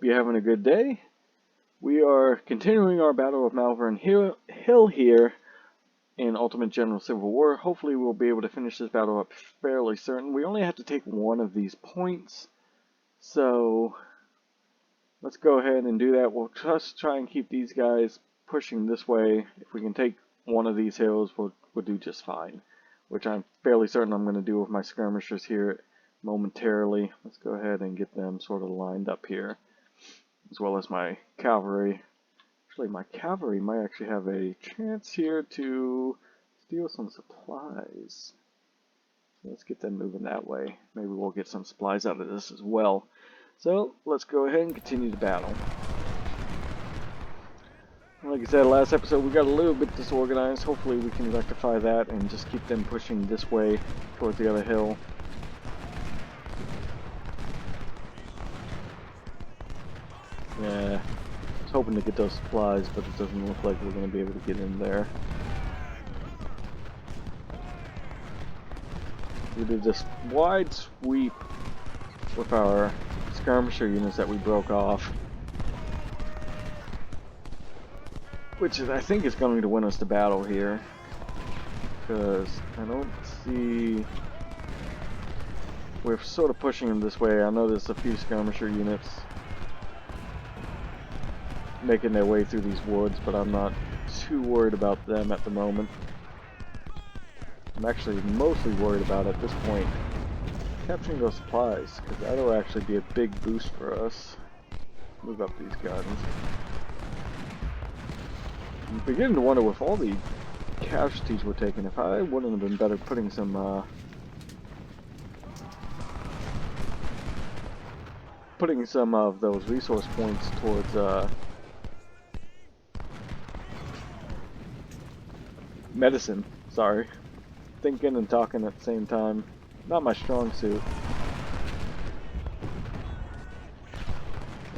hope you're having a good day. We are continuing our Battle of Malvern Hill here in Ultimate General Civil War. Hopefully we'll be able to finish this battle up fairly certain. We only have to take one of these points, so let's go ahead and do that. We'll just try and keep these guys pushing this way. If we can take one of these hills, we'll do just fine, which I'm fairly certain I'm going to do with my skirmishers here momentarily. Let's go ahead and get them sort of lined up here, as well as my cavalry. Actually, my cavalry might actually have a chance here to steal some supplies. So let's get them moving that way. Maybe we'll get some supplies out of this as well. So let's go ahead and continue the battle. Like I said last episode, we got a little bit disorganized. Hopefully we can rectify that and just keep them pushing this way towards the other hill. Yeah, I was hoping to get those supplies, but it doesn't look like we're going to be able to get in there. We did this wide sweep with our skirmisher units that we broke off, which is, I think, is going to win us the battle here, because I don't see... We're sort of pushing them this way. I know there's a few skirmisher units making their way through these woods, but I'm not too worried about them at the moment. I'm actually mostly worried about, at this point, capturing those supplies, because that'll actually be a big boost for us. Move up these guns. I'm beginning to wonder, with all the casualties we're taking, if I wouldn't have been better putting some of those resource points towards medicine. Sorry. Thinking and talking at the same time. Not my strong suit.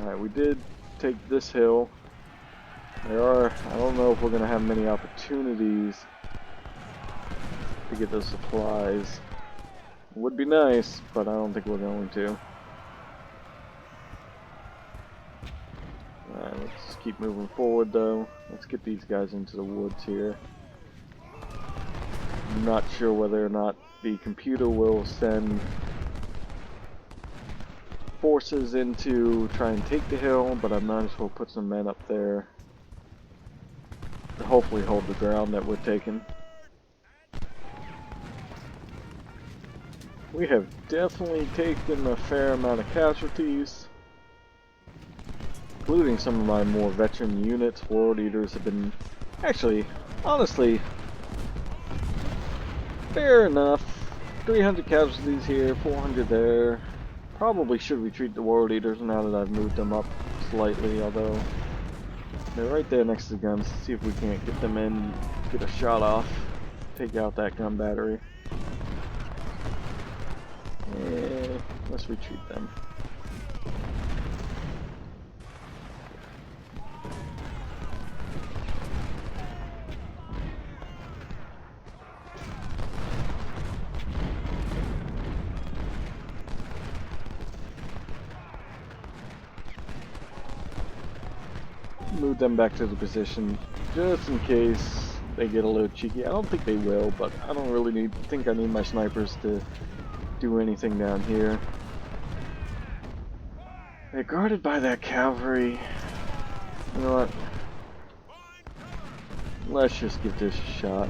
Alright, we did take this hill. I don't know if we're going to have many opportunities to get those supplies. It would be nice, but I don't think we're going to. Alright, let's keep moving forward though. Let's get these guys into the woods here. I'm not sure whether or not the computer will send forces in to try and take the hill, but I might as well put some men up there to hopefully hold the ground that we're taking. We have definitely taken a fair amount of casualties, including some of my more veteran units. World Eaters have been, actually, honestly, fair enough. 300 casualties here, 400 there. Probably should retreat the World Eaters now that I've moved them up slightly, although they're right there next to the guns. See if we can't get them in, get a shot off, take out that gun battery. Yeah, let's retreat them. Move them back to the position just in case they get a little cheeky. I don't think they will, but I don't really think I need my snipers to do anything down here. They're guarded by that cavalry. You know what? Let's just give this a shot.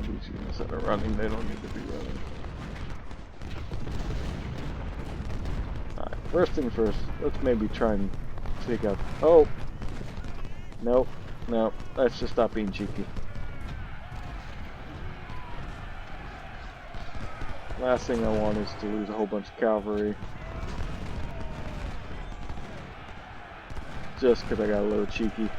These units that are running, they don't need to be running. Alright, first thing first, let's maybe try and take out... Oh! Nope, nope, let's just stop being cheeky. Last thing I want is to lose a whole bunch of cavalry. Just because I got a little cheeky.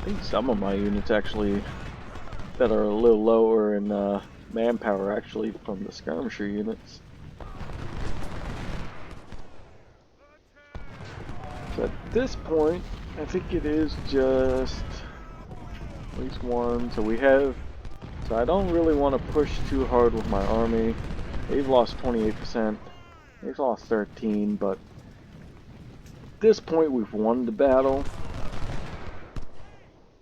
think some of my units actually that are a little lower in manpower actually from the skirmisher units. So at this point, I think it is just at least one. So we have. So I don't really want to push too hard with my army. They've lost 28%. They've lost 13, but at this point we've won the battle.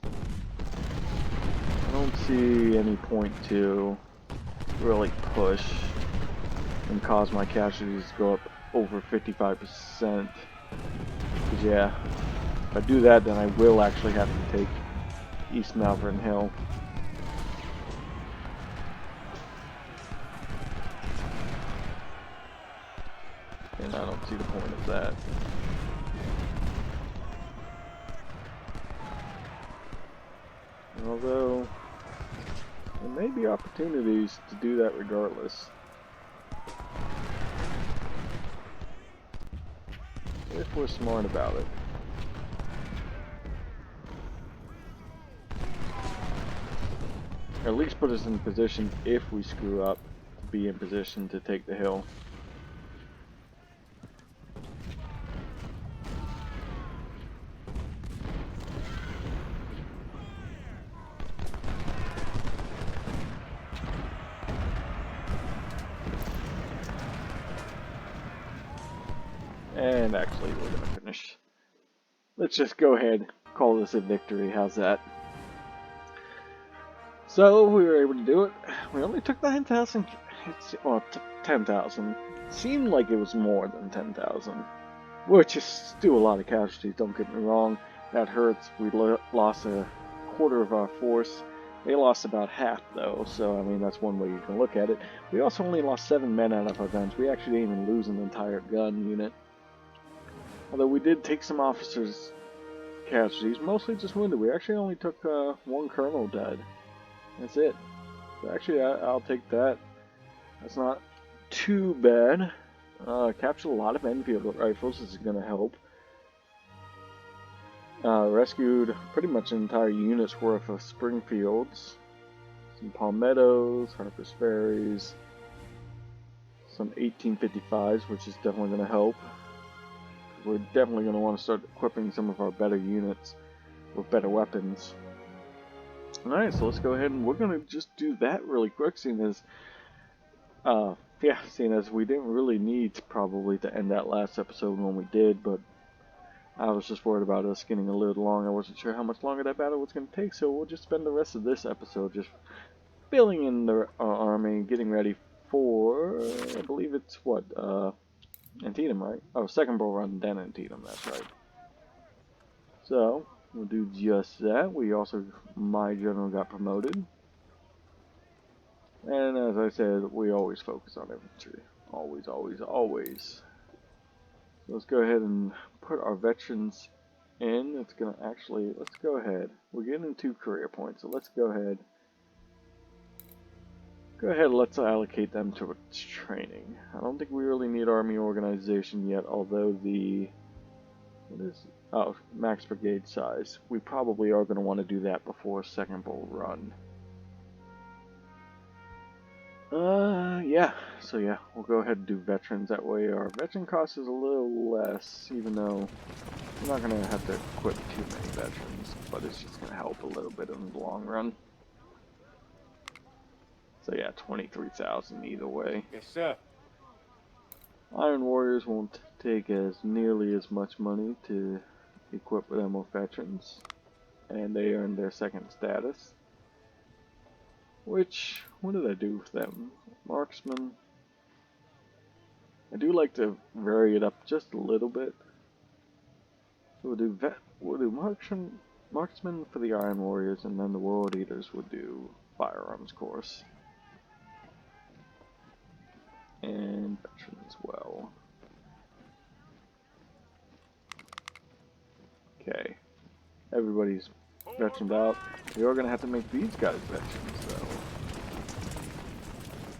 I don't see any point to really push and cause my casualties to go up over 55%. Because yeah, if I do that, then I will actually have to take East Malvern Hill. And I don't see the point of that. Although, there may be opportunities to do that regardless. If we're smart about it. Or at least put us in position, if we screw up, to be in position to take the hill. And actually, we're going to finish. Let's just go ahead, call this a victory. How's that? So, we were able to do it. We only took 9,000. Well, 10,000. Seemed like it was more than 10,000. Which is still a lot of casualties, don't get me wrong. That hurts. We lost a quarter of our force. They lost about half, though, so I mean, that's one way you can look at it. We also only lost 7 men out of our guns. We actually didn't even lose an entire gun unit. Although we did take some officers' casualties, mostly just wounded. We actually only took one colonel dead. That's it. So actually, I'll take that. That's not too bad. Captured a lot of Enfield rifles. This is going to help. Rescued pretty much an entire unit's worth of Springfields. Some Palmettos, Harper's Ferries. Some 1855s, which is definitely going to help. We're definitely going to want to start equipping some of our better units with better weapons. Alright, so let's go ahead and we're going to just do that really quick, seeing as we didn't really need probably to end that last episode when we did, but I was just worried about us getting a little long. I wasn't sure how much longer that battle was going to take, so we'll just spend the rest of this episode just filling in the army, getting ready for, I believe it's what, Antietam, right? Oh, second Bull Run, then Antietam, that's right. So, we'll do just that. We also, my general got promoted. And as I said, we always focus on infantry. Always, always, always. So let's go ahead and put our veterans in. It's going to actually, let's go ahead. We're getting 2 career points, so let's go ahead. Let's allocate them to training. I don't think we really need army organization yet, although the, max brigade size. We probably are going to want to do that before second Bull Run. Yeah. So yeah, we'll go ahead and do veterans. That way our veteran cost is a little less, even though we're not going to have to equip too many veterans, but it's just going to help a little bit in the long run. So yeah, 23,000 either way. Yes, sir. Iron Warriors won't take as nearly as much money to equip them with veterans, and they earn their second status. Which, what did I do with them? Marksman. I do like to vary it up just a little bit. So we'll do marksman for the Iron Warriors, and then the World Eaters will do firearms course. And veteran as well. Okay. Everybody's veteraned out. We are going to have to make these guys veterans, though.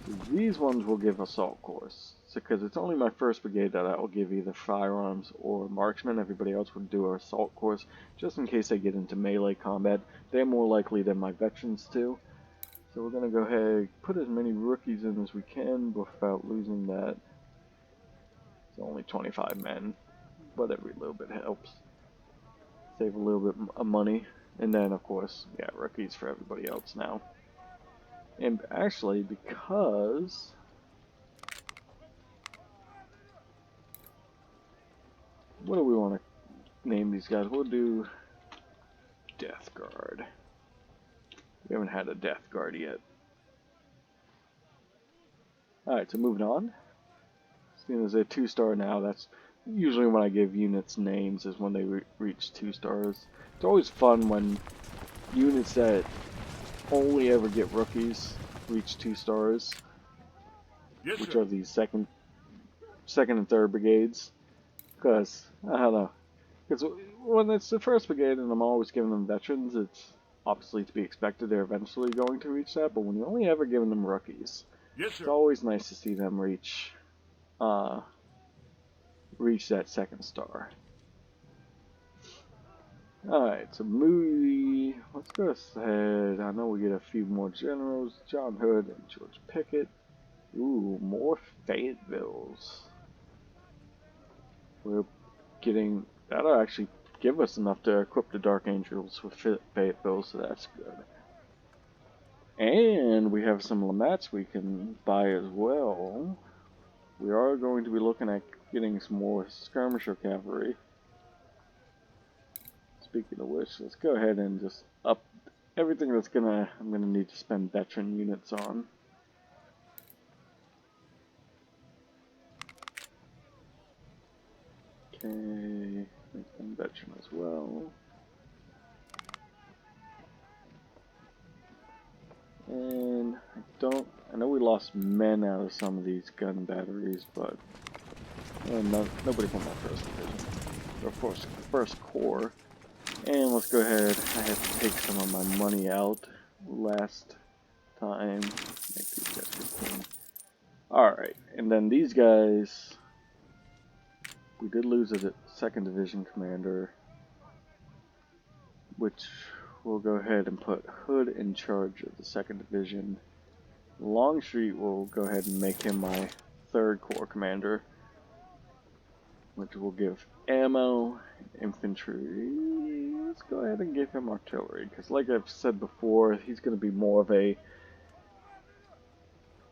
So these ones will give assault course. because it's only my 1st Brigade that I will give either firearms or marksman. Everybody else would do our assault course, just in case they get into melee combat. They're more likely than my veterans to. So we're going to go ahead and put as many rookies in as we can without losing that. It's only 25 men, but every little bit helps. Save a little bit of money. And then, of course, yeah, rookies for everybody else now. And actually, because... what do we want to name these guys? We'll do Death Guard. We haven't had a Death Guard yet. Alright, so moving on. Seeing as they're 2-star now, that's usually when I give units names, is when they reach 2 stars. It's always fun when units that only ever get rookies reach 2 stars. Yes, which are these second and 3rd brigades. Because, I don't know. Because when it's the 1st brigade and I'm always giving them veterans, it's obviously to be expected they're eventually going to reach that. But when you're only ever giving them rookies, yes, it's always nice to see them reach that 2nd star. Alright, so movie. Let's go ahead. I know we get a few more generals. John Hood and George Pickett. Ooh, more Fayettevilles. We're getting... that'll actually give us enough to equip the Dark Angels with Fayetteville, so that's good. And we have some Lamats we can buy as well. We are going to be looking at getting some more skirmisher cavalry. Speaking of which, let's go ahead and just up everything I'm gonna need to spend veteran units on. Okay, make them veteran as well. And I know we lost men out of some of these gun batteries, but nobody from my 1st division. Of course, 1st Corps. And let's go ahead. I had to take some of my money out last time. Make these guys 15. Alright, and then these guys, we did lose a 2nd Division commander, which we'll go ahead and put Hood in charge of the 2nd Division. Longstreet will go ahead and make him my 3rd Corps commander, which will give ammo, infantry. Let's go ahead and give him artillery, because like I've said before, he's going to be more of a,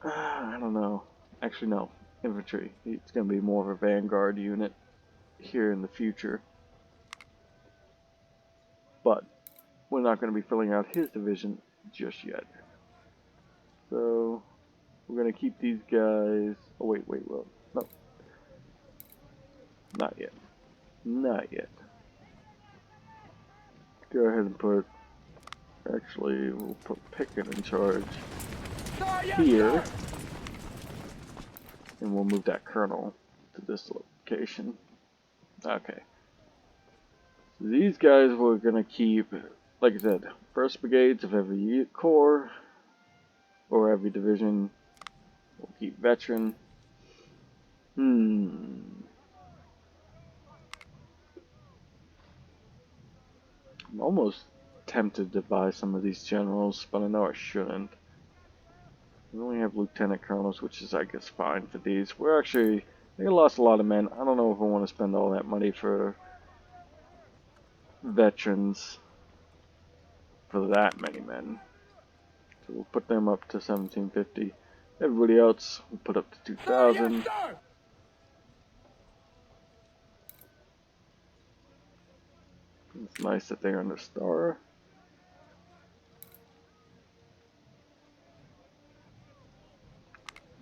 I don't know, actually no, infantry. He's going to be more of a vanguard unit here in the future. But we're not going to be filling out his division just yet. So we're going to keep these guys. Oh wait, well, no. Not yet. Not yet. Go ahead and put, actually, we'll put Pickett in charge here. And we'll move that colonel to this location. Okay. So these guys we're going to keep, like I said, 1st brigades of every corps, or every division. We'll keep veteran. I'm almost tempted to buy some of these generals, but I know I shouldn't. We only have lieutenant colonels, which is, I guess, fine for these. We're actually, they lost a lot of men. I don't know if I want to spend all that money for veterans for that many men. So we'll put them up to 1750. Everybody else we'll put up to 2000. It's nice that they're under star.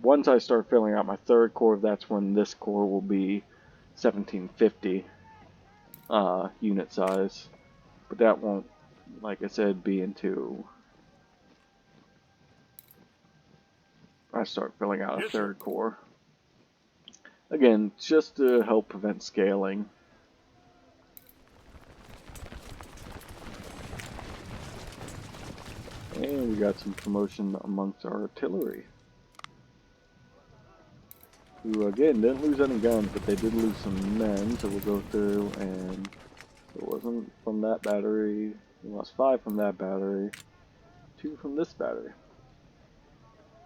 Once I start filling out my 3rd Corps, that's when this Corps will be 1750 unit size. But that won't, like I said, be until I start filling out a 3rd Corps. Again, just to help prevent scaling. And we got some promotion amongst our artillery. who again didn't lose any guns, but they did lose some men, so we'll go through and it wasn't from that battery. We lost 5 from that battery, 2 from this battery.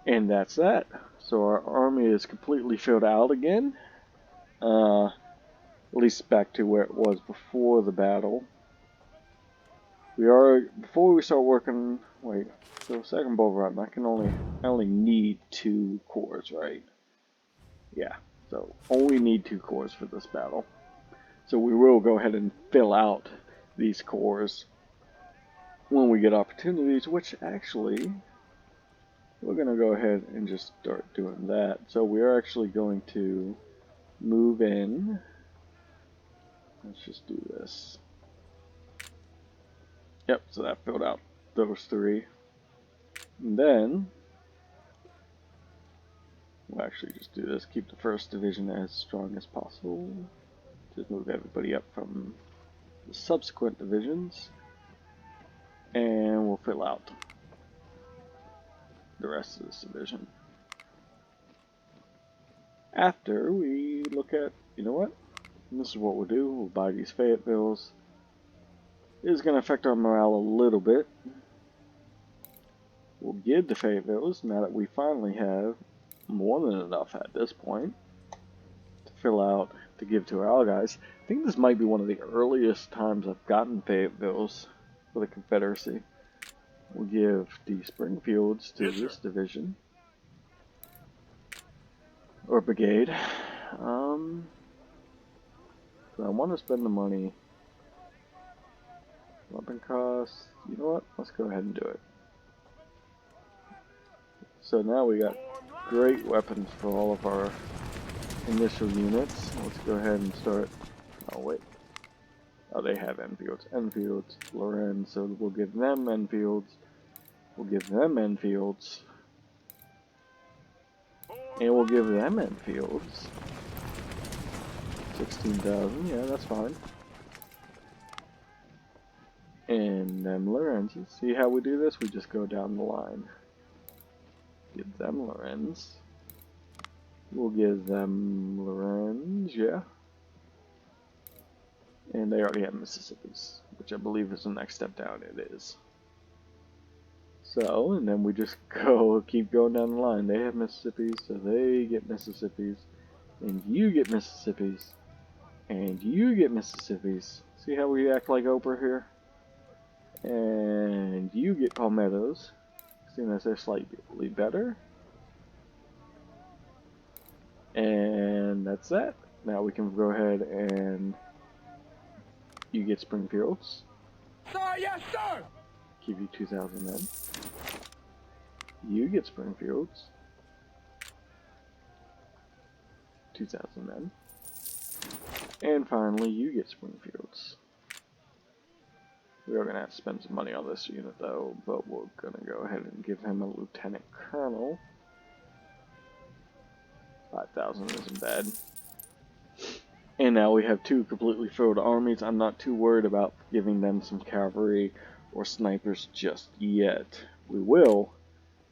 And that's that. So our army is completely filled out again. At least back to where it was before the battle. Before we start working, wait, so second bull run, I only need 2 cores, right? Yeah, so only need 2 cores for this battle. So we will go ahead and fill out these cores when we get opportunities, which actually, we're going to go ahead and just start doing that. So we are actually going to move in. Let's just do this. Yep, so that filled out those 3. And then, we'll actually just do this. Keep the 1st division as strong as possible. Just move everybody up from the subsequent divisions. And we'll fill out the rest of this division. After we look at, you know what? And this is what we'll do. We'll buy these Fayettevilles. It is going to affect our morale a little bit. We'll give the Fayettevilles now that we finally have more than enough at this point to fill out to give to our allies. I think this might be one of the earliest times I've gotten Fayettevilles for the Confederacy. We'll give the Springfields to this division or brigade. So I want to spend the money. Weapon costs. You know what? Let's go ahead and do it. So now we got great weapons for all of our initial units. Let's go ahead and start. Oh wait. Oh, they have Enfields. Enfields, Lorenz. So we'll give them Enfields. We'll give them Enfields. And we'll give them Enfields. 16,000. Yeah, that's fine. And them Lorenzes. See how we do this? We just go down the line. Give them Lorenz. We'll give them Lorenz, yeah. And they already have Mississippi's, which I believe is the next step down. It is. So, and then we just keep going down the line. They have Mississippi's, so they get Mississippi's. And you get Mississippi's. And you get Mississippi's. See how we act like Oprah here? And you get Palmettos. Seeing as they're slightly better. And that's that. Now we can go ahead and you get Springfields. Sir, yes, sir! Give you 2,000 men. You get Springfields. 2,000 men. And finally, you get Springfields. We are going to have to spend some money on this unit though, but we're going to go ahead and give him a lieutenant colonel. 5,000 isn't bad. And now we have 2 completely filled armies. I'm not too worried about giving them some cavalry or snipers just yet. We will.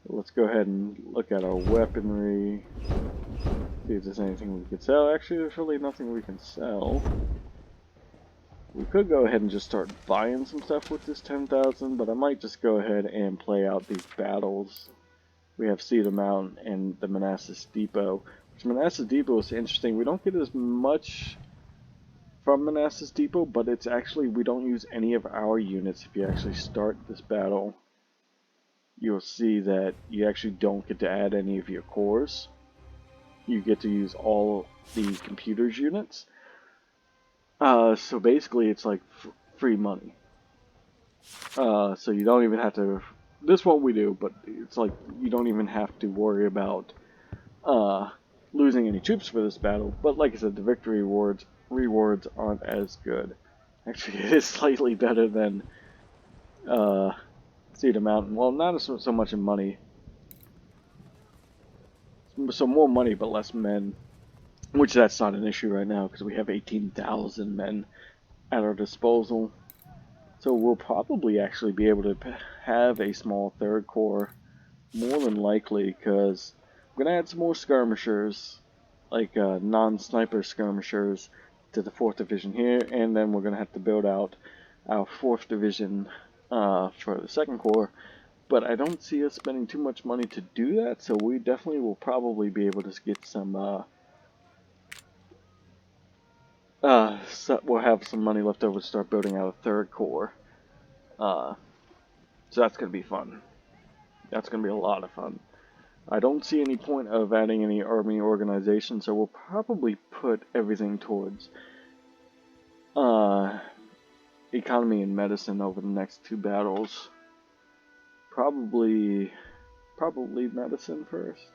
Let's go ahead and look at our weaponry. See if there's anything we could sell. Actually, there's really nothing we can sell. We could go ahead and just start buying some stuff with this 10,000, but I might just go ahead and play out these battles. We have Cedar Mountain and the Manassas Depot. Which Manassas Depot is interesting. We don't get as much from Manassas Depot, but it's actually, we don't use any of our units. If you actually start this battle, you'll see that you actually don't get to add any of your cores. You get to use all the computers units. So basically it's like free money. So you don't even have to, this one we do, but it's like you don't even have to worry about losing any troops for this battle. But like I said, the victory rewards aren't as good. Actually, it is slightly better than Cedar Mountain. Well, not so much in money. So more money, but less men. Which that's not an issue right now, because we have 18,000 men at our disposal. So we'll probably actually be able to have a small 3rd corps, more than likely, because I'm going to add some more skirmishers. like non-sniper skirmishers to the 4th Division here, and then we're going to have to build out our 4th Division for the 2nd Corps. But I don't see us spending too much money to do that, so we definitely will probably be able to get some, we'll have some money left over to start building out a 3rd Corps. So that's going to be fun. That's going to be a lot of fun. I don't see any point of adding any army organization, so we'll probably put everything towards economy and medicine over the next 2 battles. Probably medicine first.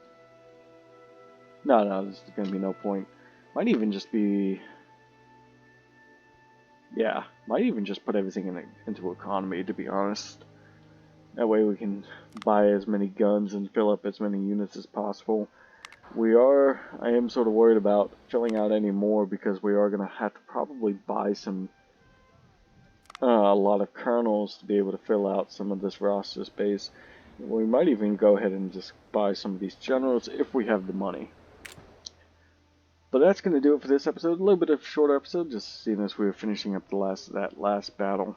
No, there's going to be no point. Might even just be... Yeah, might even just put everything into economy, to be honest. That way we can buy as many guns and fill up as many units as possible. I am sort of worried about filling out any more because we are going to have to probably buy a lot of colonels to be able to fill out some of this roster space. We might even go ahead and just buy some of these generals if we have the money. But that's going to do it for this episode. A little bit of a shorter episode, just seeing as we were finishing up that last battle.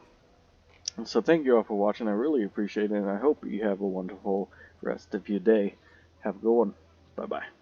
And so thank you all for watching. I really appreciate it, and I hope you have a wonderful rest of your day. Have a good one. Bye-bye.